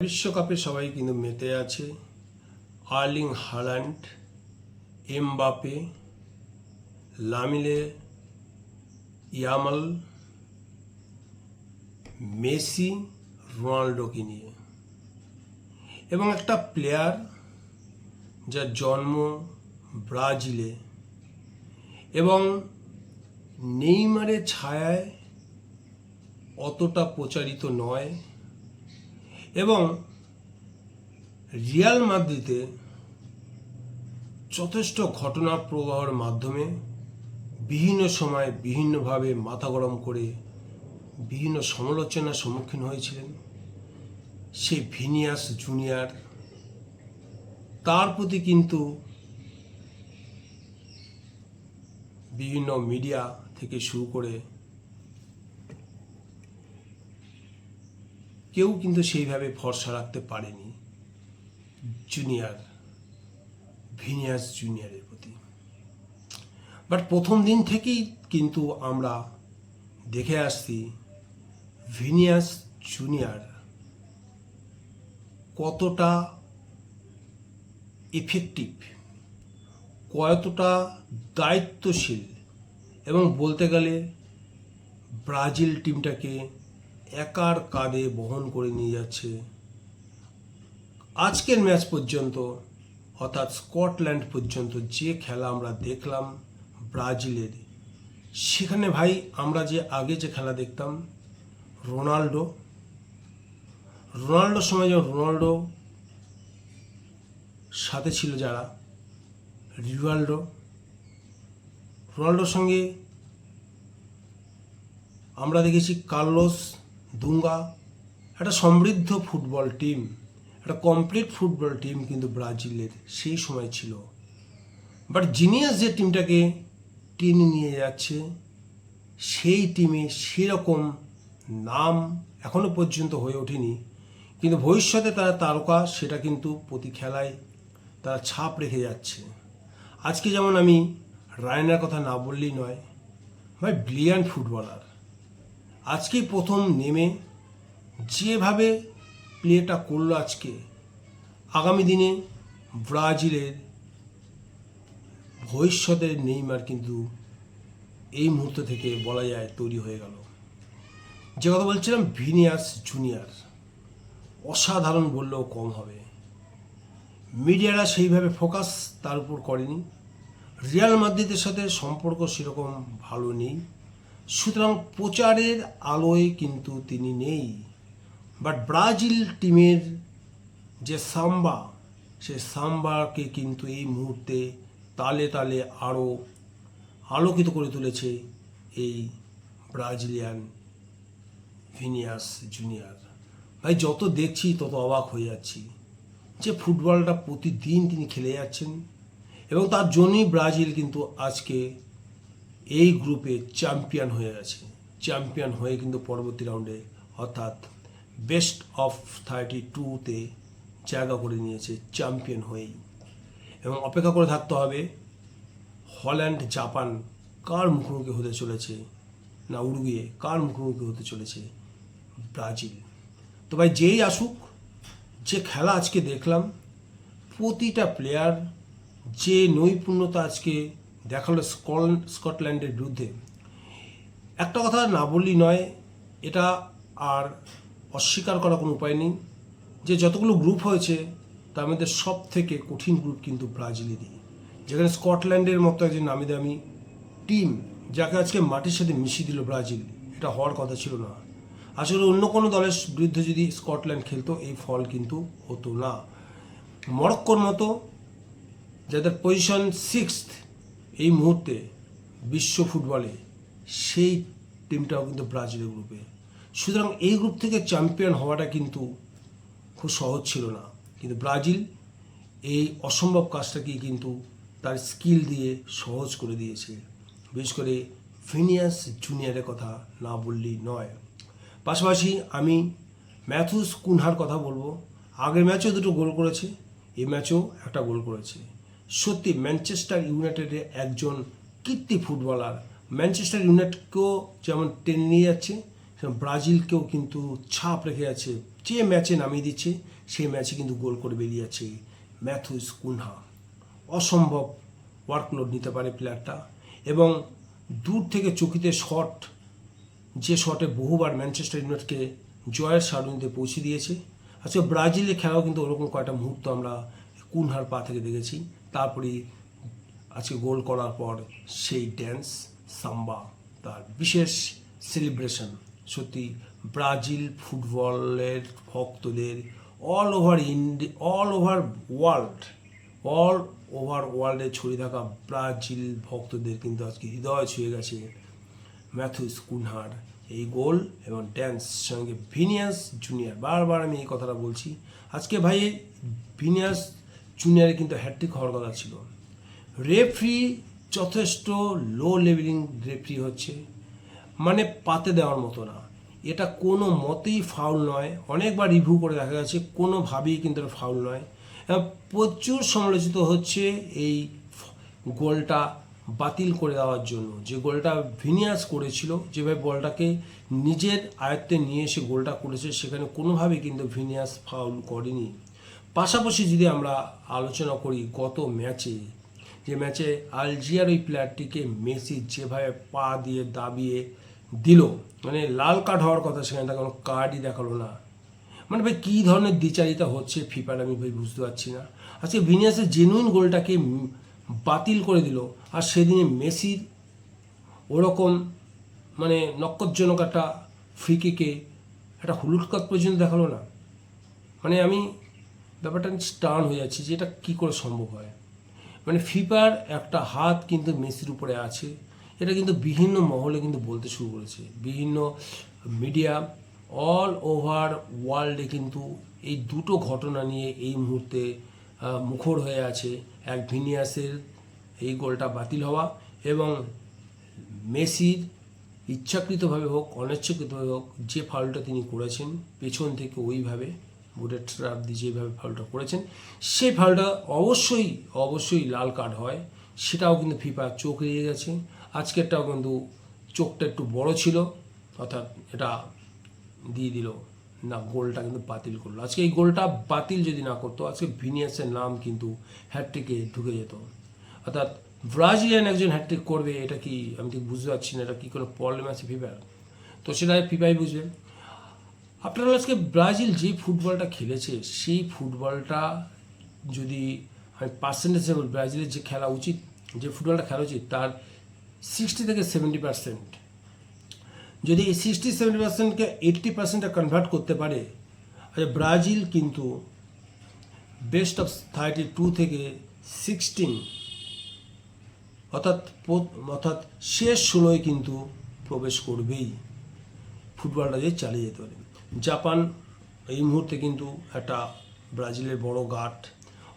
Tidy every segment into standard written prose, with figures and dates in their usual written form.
বিশ্বকাপে সবাই কিন্তু মেতে আছে। Erling Haaland, Mbappe, Lamine Yamal, Messi, রোনাল্ডোকে নিয়ে, এবং একটা প্লেয়ার যার জন্ম ব্রাজিলে এবং নেইমারের ছায়ায় অতটা প্রচারিত নয়, এবং রিয়াল মাদ্রিদে যথেষ্ট ঘটনা প্রবাহের মাধ্যমে বিভিন্ন সময় বিভিন্নভাবে মাথা গরম করে বিভিন্ন সমালোচনার সম্মুখীন হয়েছিলেন। সেই ভিনিয়াস জুনিয়র, তার প্রতি কিন্তু বিভিন্ন মিডিয়া থেকে শুরু করে কেউ কিন্তু সেইভাবে ভরসা রাখতে পারেনি ভিনিয়াস জুনিয়রের প্রতি। বাট প্রথম দিন থেকেই কিন্তু আমরা দেখে আসছি ভিনিয়াস জুনিয়র কতটা এফেক্টিভ, কতটা দায়িত্বশীল, এবং বলতে গেলে ব্রাজিল টিমটাকে একার কাঁধে বহন করে নিয়ে যাচ্ছে আজকের ম্যাচ পর্যন্ত, অর্থাৎ স্কটল্যান্ড পর্যন্ত। যে খেলা আমরা দেখলাম ব্রাজিলের, সেখানে ভাই আমরা যে আগে যে খেলা দেখতাম রোনাল্ডোর সময় যখন রোনাল্ডোর সাথে ছিল যারা, রোনাল্ডোর সঙ্গে আমরা দেখেছি কার্লোস দুঙ্গা, একটা সমৃদ্ধ ফুটবল টিম, একটা কমপ্লিট ফুটবল টিম কিন্তু ব্রাজিলের সেই সময় ছিল। বাট জিনিয়াস যে টিমটাকে টেনে নিয়ে যাচ্ছে, সেই টিমে সেরকম নাম এখনো পর্যন্ত হয়ে ওঠেনি, কিন্তু ভবিষ্যতে তারা তারকা, সেটা কিন্তু প্রতি খেলায় তারা ছাপ রেখে যাচ্ছে। আজকে যেমন আমি রায়নার কথা না বললেই নয়, ভাই ব্রিলিয়ান্ট ফুটবলার। আজকেই প্রথম নেমে যেভাবে প্লেটা করলো আজকে, আগামী দিনে ব্রাজিলের ভবিষ্যতের নেইমার কিন্তু এই মুহূর্ত থেকে বলা যায় তৈরি হয়ে গেল। যে কথা বলছিলাম ভিনিয়াস জুনিয়র, অসাধারণ বললেও কম হবে। মিডিয়ারা সেইভাবে ফোকাস তার উপর করেনি। রিয়াল মাদ্রিদের সাথে সম্পর্ক সেরকম ভালো নেই, সুতরাং প্রচারের আলোয় কিন্তু তিনি নেই। বাট ব্রাজিল টিমের যে সাম্বা, সে সাম্বাকে কিন্তু এই মুহূর্তে তালে তালে আরও আলোকিত করে তুলেছে এই ব্রাজিলিয়ান ভিনিয়াস জুনিয়র। ভাই যত দেখছি তত অবাক হয়ে যাচ্ছি যে ফুটবলটা প্রতিদিন তিনি খেলে যাচ্ছেন, এবং তার জন্যই ব্রাজিল কিন্তু আজকে এই গ্রুপে চ্যাম্পিয়ন হয়ে গেছে। চ্যাম্পিয়ন হয়ে কিন্তু পরবর্তী রাউন্ডে, অর্থাৎ বেস্ট অফ 32-তে জায়গা করে নিয়েছে চ্যাম্পিয়ন হয়েই। এবং অপেক্ষা করে থাকতে হবে হল্যান্ড জাপান কার মুখোমুখি হতে চলেছে, না উরুগুয়ে কার মুখোমুখি হতে চলেছে ব্রাজিল। তো ভাই যেই আসুক, যে খেলা আজকে দেখলাম, প্রতিটা প্লেয়ার যে নৈপুণ্যতা আজকে দেখালো স্কটল্যান্ডের বিরুদ্ধে, একটা কথা না বললেই নয়, এটা আর অস্বীকার করার কোনো উপায় নেই যে যতগুলো গ্রুপ হয়েছে তার মধ্যে সব থেকে কঠিন গ্রুপ কিন্তু ব্রাজিলেরই, যেখানে স্কটল্যান্ডের মতো একজন নামি দামি টিম, যাকে আজকে মাটির সাথে মিশিয়ে দিল ব্রাজিল, এটা হওয়ার কথা ছিল না। আসলে অন্য কোনো দলের বিরুদ্ধে যদি স্কটল্যান্ড খেলতো এই ফল কিন্তু হতো না। মরক্কোর মতো যাদের পজিশন 6th এই মুহূর্তে বিশ্ব ফুটবলে, সেই টিমটাও কিন্তু ব্রাজিলের গ্রুপে। সুতরাং এই গ্রুপ থেকে চ্যাম্পিয়ন হওয়াটা কিন্তু খুব সহজ ছিল না, কিন্তু ব্রাজিল এই অসম্ভব কাজটাকে কিন্তু তার স্কিল দিয়ে সহজ করে দিয়েছে। বিশেষ করে ভিনিয়াস জুনিয়রের কথা না বললেই নয়। পাশাপাশি আমি ম্যাথুস কুনহার কথা বলবো। আগের ম্যাচেও দুটো গোল করেছে, এই ম্যাচেও একটা গোল করেছে। সত্যি ম্যানচেস্টার ইউনাইটেডের একজন কীর্তি ফুটবলার, ম্যানচেস্টার ইউনাইটেডকেও যেমন টেনে নিয়ে যাচ্ছে, ব্রাজিলকেও কিন্তু ছাপ রেখে যাচ্ছে। যে ম্যাচে নামিয়ে দিচ্ছে সেই ম্যাচে কিন্তু গোল করে বেরিয়ে আছে ম্যাথুস কুনহা। অসম্ভব ওয়ার্কলোড নিতে পারে প্লেয়ারটা, এবং দূর থেকে চকিতে শট, যে শটে বহুবার ম্যানচেস্টার ইউনাইটেডকে জয়ের সারণীতে পৌঁছে দিয়েছে। আজকে ব্রাজিলের খেলাও কিন্তু ওরকম কয়েকটা মুহূর্ত আমরা কুনহার পা থেকে দেখেছি। তারপরে আজকে গোল করার পর সেই ড্যান্স, সাম্বা, তার বিশেষ সেলিব্রেশন, সত্যি ব্রাজিল ফুটবলের ভক্তদের অল ওভার ওয়ার্ল্ডে ছড়িয়ে থাকা ব্রাজিল ভক্তদের কিন্তু আজকে হৃদয় ছুঁয়ে গেছে ম্যাথুস কুনহার এই গোল এবং ড্যান্স, সঙ্গে ভিনিয়াস জুনিয়র। বারবার আমি এই কথাটা বলছি, আজকে ভাই ভিনিয়াস জুনিয়রের কিন্তু হ্যাট্রিক হওয়ার কথা ছিল। রেফারি যথেষ্ট লো লেভেলিং রেফারি হচ্ছে, মানে পাতে দেওয়ার মতো না। এটা কোনো মতেই ফাউল নয়, অনেকবার রিভিউ করে দেখা গেছে, কোনোভাবেই কিন্তু এটা ফাউল নয়। প্রচুর সমালোচিত হচ্ছে এই গোলটা বাতিল করে দেওয়ার জন্য। যে গোলটা ভিনিয়াস করেছিল, যেভাবে বলটাকে নিজের আয়ত্তে নিয়ে এসে গোলটা করেছে, সেখানে কোনোভাবেই কিন্তু ভিনিয়াস ফাউল করেনি। পাশাপাশি যদি আমরা আলোচনা করি গত ম্যাচে, যে ম্যাচে আলজিয়ার ওই প্লেয়ারটিকে মেসি যেভাবে পা দিয়ে দাবিয়ে দিল, মানে লাল কার্ড হওয়ার কথা, সেখানে তার কোনো কার্ডই দেখালো না। মানে ভাই কী ধরনের দ্বিচারিতা হচ্ছে ফিফার, আমি ভাই বুঝতে পারছি না। আজকে ভিনিয়াসের জেনুইন গোলটাকে বাতিল করে দিল, আর সেদিনে মেসির ওরকম মানে নক্করজনক একটা ফ্রি কিকে একটা হলুদ কার্ড পর্যন্ত দেখালো না। মানে আমি ব্যাপারটা স্টার্ন হয়ে যাচ্ছি যে এটা কী করে সম্ভব হয়। মানে ফিফার একটা হাত কিন্তু মেসির উপরে আছে, এটা কিন্তু বিভিন্ন মহলে কিন্তু বলতে শুরু করেছে, বিভিন্ন মিডিয়া অল ওভার ওয়ার্ল্ডে কিন্তু এই দুটো ঘটনা নিয়ে এই মুহূর্তে মুখর হয়ে আছে। এক ভিনিয়াসের এই গোলটা বাতিল হওয়া, এবং মেসির ইচ্ছাকৃতভাবে হোক অনিচ্ছাকৃতভাবে হোক যে ফাউলটা তিনি করেছেন পেছন থেকে ওইভাবে বুটের ট্র্যাপ দিয়ে যেভাবে ফাউলটা করেছেন, সেই ফাউলটা অবশ্যই লাল কার্ড হয়। সেটাও কিন্তু ফিফা চোখ এড়িয়ে গেছে। আজকেরটাও কিন্তু চোখটা একটু বড় ছিল, অর্থাৎ এটা দিয়ে দিল না, গোলটা কিন্তু বাতিল করলো। আজকে এই গোলটা বাতিল যদি না করতো, আজকে ভিনিয়াসের নাম কিন্তু হ্যাটট্রিকে ঢুকে যেত। অর্থাৎ ব্রাজিলিয়ান একজন হ্যাটট্রিক করবে, এটা কি আমি ঠিক বুঝতে পারছি না, এটা কি কোনো প্রবলেম আছে ফিফার? তো সেটা ফিফাই বুঝবে। আপনারা আজকে ব্রাজিল যে ফুটবলটা খেলেছে, সেই ফুটবলটা যদি আমি পার্সেন্টেজ হিসেবে ব্রাজিলের যে খেলা উচিত, যে ফুটবলটা খেলা উচিত, তার 60 থেকে 70%, যদি এই 60-70%কে 80%-এ কনভার্ট করতে পারে, আচ্ছা ব্রাজিল কিন্তু বেস্ট অফ 32 থেকে 16, অর্থাৎ শেষ 16 কিন্তু প্রবেশ করবেই, ফুটবলটা যে চালিয়ে যেতে পারে। জাপান এই মুহূর্তে কিন্তু একটা ব্রাজিলের বড় গাঁট,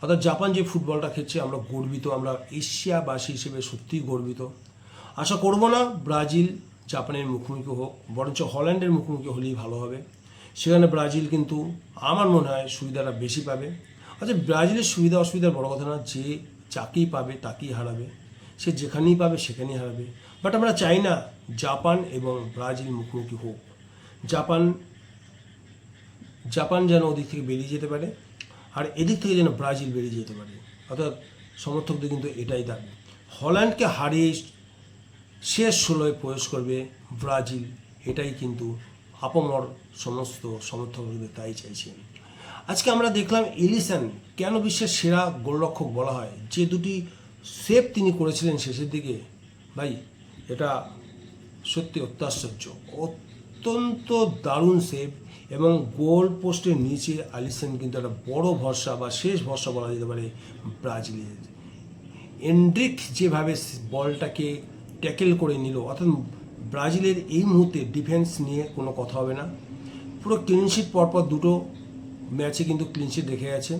অর্থাৎ জাপান যে ফুটবলটা খেলছে আমরা গর্বিত, আমরা এশিয়াবাসী হিসেবে সত্যিই গর্বিত। আশা করব না ব্রাজিল জাপানের মুখোমুখি হোক, বরঞ্চ হল্যান্ডের মুখোমুখি হলেই ভালো হবে। সেখানে ব্রাজিল কিন্তু আমার মনে হয় সুবিধাটা বেশি পাবে। অর্থাৎ ব্রাজিলের সুবিধা অসুবিধার বড় কথা না, যে যাকেই পাবে তাকেই হারাবে, সে যেখানেই পাবে সেখানেই হারাবে। বাট আমরা চাই না জাপান এবং ব্রাজিল মুখোমুখি হোক। জাপান যেন ওদিক থেকে বেরিয়ে যেতে পারে, আর এদিক থেকে যেন ব্রাজিল বেরিয়ে যেতে পারে। অর্থাৎ সমর্থকদের কিন্তু এটাই দাবি। হল্যান্ডকে হারিয়ে শেষ 16-এ প্রবেশ করবে ব্রাজিল, এটাই কিন্তু আপামর সমস্ত সমর্থকদের তাই চাইছে। আজকে আমরা দেখলাম এলিসন কেন বিশ্বের সেরা গোলরক্ষক বলা হয়, যে দুটি সেভ তিনি করেছিলেন শেষের দিকে, ভাই এটা সত্যি অত্যাশ্চর্য, অত্যন্ত দারুণ সেভ। এবং গোল পোস্টের নিচে আলিসন কিন্তু একটা বড় ভরসা বা শেষ ভরসা বলা যেতে পারে ব্রাজিলের। এন্ড্রিক যেভাবে বলটাকে ট্যাকেল করে নিল, অর্থাৎ ব্রাজিলের এই মুহূর্তে ডিফেন্স নিয়ে কোনো কথা হবে না। পুরো ক্লিনশিট পরপর দুটো ম্যাচে কিন্তু ক্লিনশিট রেখে গেছে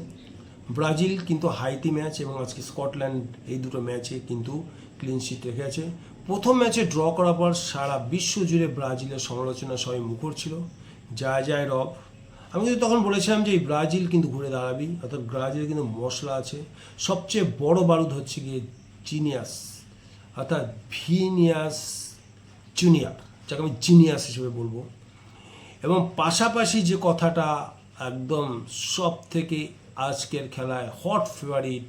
ব্রাজিল, কিন্তু হাইতি ম্যাচ এবং আজকে স্কটল্যান্ড, এই দুটো ম্যাচে কিন্তু ক্লিনশিট রেখে আছে। প্রথম ম্যাচে ড্র করার পর সারা বিশ্ব জুড়ে ব্রাজিলের সমালোচনা সবাই মুখর ছিল, যায় রব। আমি কিন্তু তখন বলেছিলাম যে এই ব্রাজিল কিন্তু ঘুরে দাঁড়াবি, অর্থাৎ ব্রাজিলে কিন্তু মশলা আছে। সবচেয়ে বড় বারুদ হচ্ছে গিয়ে জিনিয়াস, অর্থাৎ ভিনিয়াস জুনিয়র, যাকে আমি জিনিয়াস হিসেবে বলবো। এবং পাশাপাশি যে কথাটা একদম সব থেকে আজকের খেলায় হট ফেভারিট,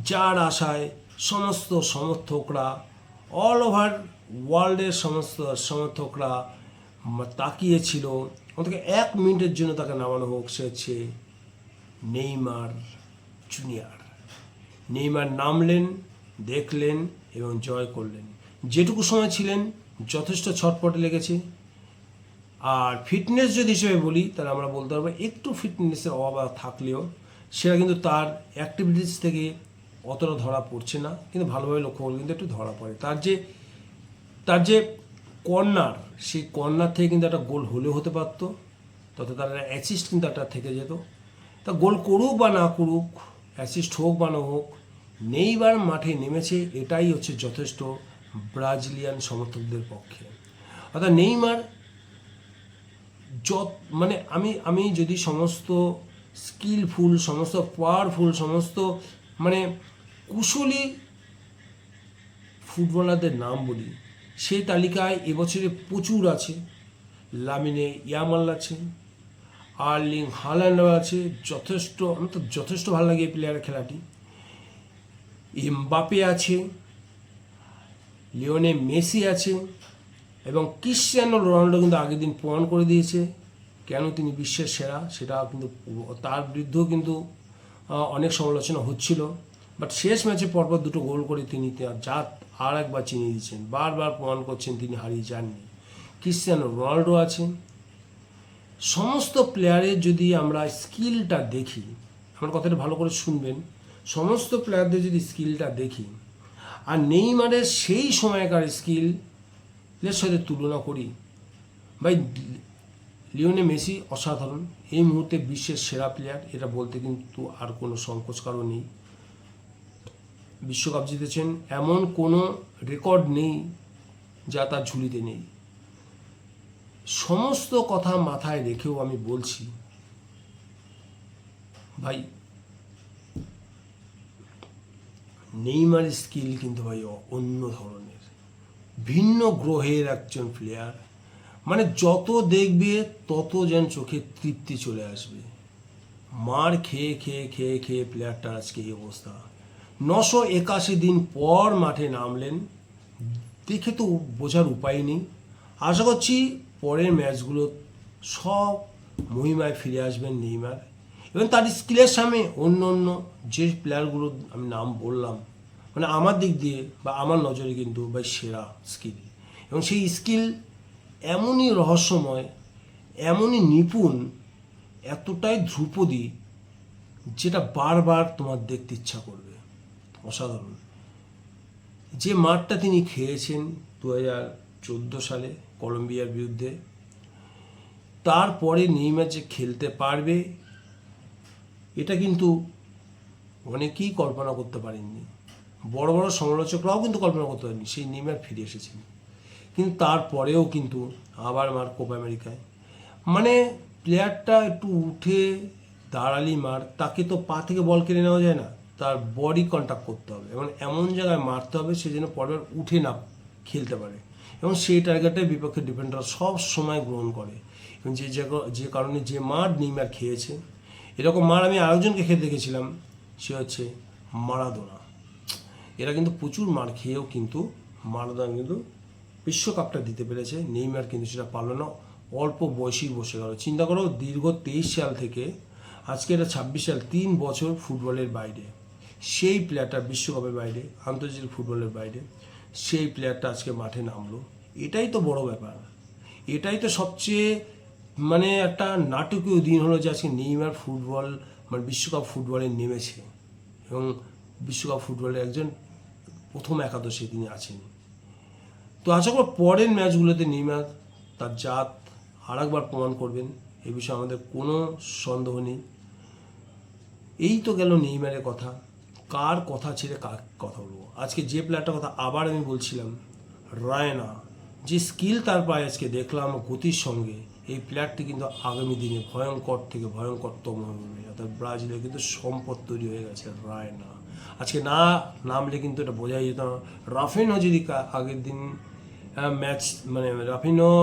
যার আশায় সমস্ত সমর্থকরা অল ওভার ওয়ার্ল্ডের সমস্ত সমর্থকরা তাকিয়েছিল, অন্তত 1 মিনিটের জন্য তাকে নামানো হোক। সে হচ্ছে নেইমার জুনিয়র। নেইমার নামলেন, দেখলেন এবং জয় করলেন। যেটুকু সময় ছিলেন যথেষ্ট ছটপটে লেগেছে। আর ফিটনেস যদি হিসেবে বলি তাহলে আমরা বলতে পারবো একটু ফিটনেসের অভাব থাকলেও সেটা কিন্তু তার অ্যাক্টিভিটিস থেকে অতটা ধরা পড়ছে না, কিন্তু ভালোভাবে লক্ষ্য করলে কিন্তু একটু ধরা পড়ে। তার যে কর্নার, সেই কর্নার থেকে কিন্তু একটা গোল হলেও হতে পারতো, তত তার অ্যাসিস্ট কিন্তু একটা থেকে যেত। তা গোল করুক বা না করুক, অ্যাসিস্ট হোক বা না হোক, নেইমার মাঠে নেমেছে, এটাই হচ্ছে যথেষ্ট ব্রাজিলিয়ান সমর্থকদের পক্ষে। অর্থাৎ নেইমার মানে আমি যদি সমস্ত স্কিলফুল, সমস্ত পাওয়ারফুল, সমস্ত মানে কুশলী ফুটবলারদের নাম বলি, সেই তালিকায় এবছরে প্রচুর আছে। লামিনে ইয়ামাল আছে, আর্লিং হাল্যান্ডও আছে, আমার তো যথেষ্ট ভালো লাগে এই প্লেয়ারের খেলাটি। এমবাপে আছে, লিওনে মেসি আছে, এবং ক্রিশ্চিয়ানো রোনাল্ডো কিন্তু আগের দিন প্রমাণ করে দিয়েছে কেন তিনি বিশ্বের সেরা। সেটা কিন্তু তার বিরুদ্ধেও কিন্তু অনেক সমালোচনা হচ্ছিল, বাট শেষ ম্যাচে পরপর 2টো গোল করে তিনি জাত আর একবার চিনিয়ে দিচ্ছেন, বারবার প্রমাণ করছেন তিনি হারিয়ে যাননি। ক্রিশ্চিয়ানো রোনাল্ডো আছে। সমস্ত প্লেয়ারের যদি আমরা স্কিলটা দেখি, আমার কথাটা ভালো করে শুনবেন, সমস্ত প্লেয়ারদের যদি স্কিলটা দেখি আর নেইমারের সেই সময়কার স্কিলের সাথে তুলনা করি, ভাই লিওনে মেসি অসাধারণ, এই মুহূর্তে বিশ্বের সেরা প্লেয়ার, এটা বলতে কিন্তু আর কোনো সংকোচ কারণ নেই। বিশ্বকাপ জিতেছেন, এমন কোনো রেকর্ড নেই যা তার ঝুলিতে নেই। সমস্ত কথা মাথায় রেখেও আমি বলছি, ভাই নেইমারের স্কিল কিন্তু ভাই অন্য ধরনের, ভিন্ন গ্রহের একজন প্লেয়ার। মানে যত দেখবে তত যেন চোখে তৃপ্তি চলে আসবে। মার খেয়ে খেয়ে খেয়ে খেয়ে প্লেয়ারটার আজকে এই অবস্থা। 981 দিন পর মাঠে নামলেন, দেখে তো বোঝার উপায় নেই। আশা করছি পরের ম্যাচগুলো সব মহিমায় ফিরে আসবেন নেইমার, এবং তার স্কিলের সামনে অন্য অন্য যে প্লেয়ারগুলো আমি নাম বললাম, মানে আমার দিক দিয়ে বা আমার নজরে কিন্তু ভাই সেরা স্কিল। এবং সেই স্কিল এমনই রহস্যময়, এমনই নিপুণ, এতটাই ধ্রুপদী, যেটা বারবার তোমার দেখতে ইচ্ছা করবে। অসাধারণ। যে মাঠটা তিনি খেয়েছেন 2014 সালে কলম্বিয়ার বিরুদ্ধে, তারপরে নেইমার যে খেলতে পারবে এটা কিন্তু অনেকেই কল্পনা করতে পারেননি। বড় বড় সমালোচকরাও কিন্তু কল্পনা করতে পারেননি সেই নেইমার ফিরে এসেছেন। কিন্তু তারপরেও কিন্তু আবার মার কোপা আমেরিকায়, মানে প্লেয়ারটা একটু উঠে দাঁড়ালি মার, তাকে তো পা থেকে বল কেড়ে নেওয়া যায় না, তার বডি কন্ট্যাক্ট করতে হবে এবং এমন জায়গায় মারতে হবে সে যেন পরবার উঠে না খেলতে পারে, এবং সেই টার্গেটে বিপক্ষের ডিফেন্ডার সব সময় গ্রহণ করে। এবং যে কারণে যে মার নেইমার খেয়েছে, এরকম মার আমি আরেকজনকে খেতে দেখেছিলাম, সে হচ্ছে মারাদোনা। এরা কিন্তু প্রচুর মার খেয়েও কিন্তু মারাদোনা কিন্তু বিশ্বকাপটা দিতে পেরেছে, নেইমার কিন্তু সেটা পারল না, অল্প বয়সেই বসে গেল। চিন্তা করো, দীর্ঘ 23 সাল থেকে আজকে এটা 26 সাল, 3 বছর ফুটবলের বাইরে, সেই প্লেয়ারটা বিশ্বকাপের বাইরে, আন্তর্জাতিক ফুটবলের বাইরে, সেই প্লেয়ারটা আজকে মাঠে নামলো। এটাই তো বড় ব্যাপার, এটাই তো সবচেয়ে মানে একটা নাটকীয় দিন হলো যে আজকে নেইমার ফুটবল মানে বিশ্বকাপ ফুটবলে নেমেছে, এবং বিশ্বকাপ ফুটবলের একজন প্রথম একাদশে তিনি আছেন। তো আশা করি পরের ম্যাচগুলোতে নেইমার তার জাত আর একবার প্রমাণ করবেন, এ বিষয়ে আমাদের কোনো সন্দেহ নেই। এই তো গেল নেইমারের কথা, কার কথা ছেড়ে কার কথা বলবো। আজকে যে প্লেয়ারটার কথা আবার আমি বলছিলাম, রায়না, যে স্কিল তার পায়ে আজকে দেখলাম গতির সঙ্গে, এই প্লেয়ারটি কিন্তু আগামী দিনে ভয়ঙ্কর থেকে ভয়ঙ্করতম হবে। অর্থাৎ ব্রাজিলে কিন্তু সম্পদ তৈরি হয়ে গেছে রায়না। আজকে না নামলে কিন্তু এটা বোঝাই যেত না। রাফিনহো যদি আগের দিন ম্যাচ মানে রাফিনহো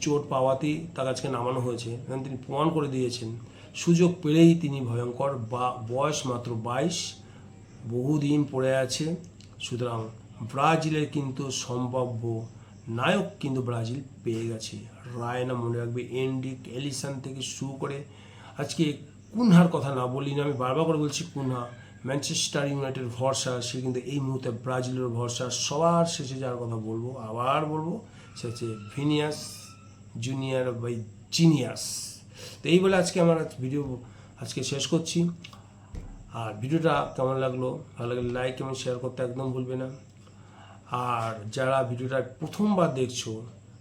চোট পাওয়াতেই তাকে আজকে নামানো হয়েছে এবং তিনি প্রমাণ করে দিয়েছেন সুযোগ পেলেই তিনি ভয়ঙ্কর, বয়স মাত্র 22, বহুদিন পড়ে আছে। সুতরাং ব্রাজিলের কিন্তু সম্ভাব্য নায়ক কিন্তু ব্রাজিল পেয়ে গেছে। রায়না মনে রাখবে, এনরিক, এলিসন থেকে শুরু করে আজকে কুনহার কথা না বলি না, আমি বারবার করে বলছি কুনহা ম্যানচেস্টার ইউনাইটেড ভরসা, সে কিন্তু এই মুহূর্তে ব্রাজিলের ভরসা। সবার শেষে যার কথা বলবো, আবার বলবো, সে হচ্ছে ভিনিয়াস জুনিয়র বাই জিনিয়াস। তো এই বলে আজকে আমার ভিডিও আজকে শেষ করছি। আর ভিডিওটা কেমন লাগলো, ভালো লাগলে লাইক এবং শেয়ার করতে একদম ভুলবে না। আর যারা ভিডিওটা প্রথমবার দেখছো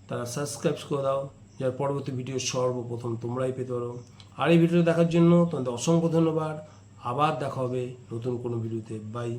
তারা সাবস্ক্রাইব করে দাও, যার পরবর্তী ভিডিও সর্বপ্রথম তোমরাই পেতে পারো। আর এই ভিডিওটা দেখার জন্য তোমাদের অসংখ্য ধন্যবাদ। আবার দেখা হবে নতুন কোনো ভিডিওতে। বাই।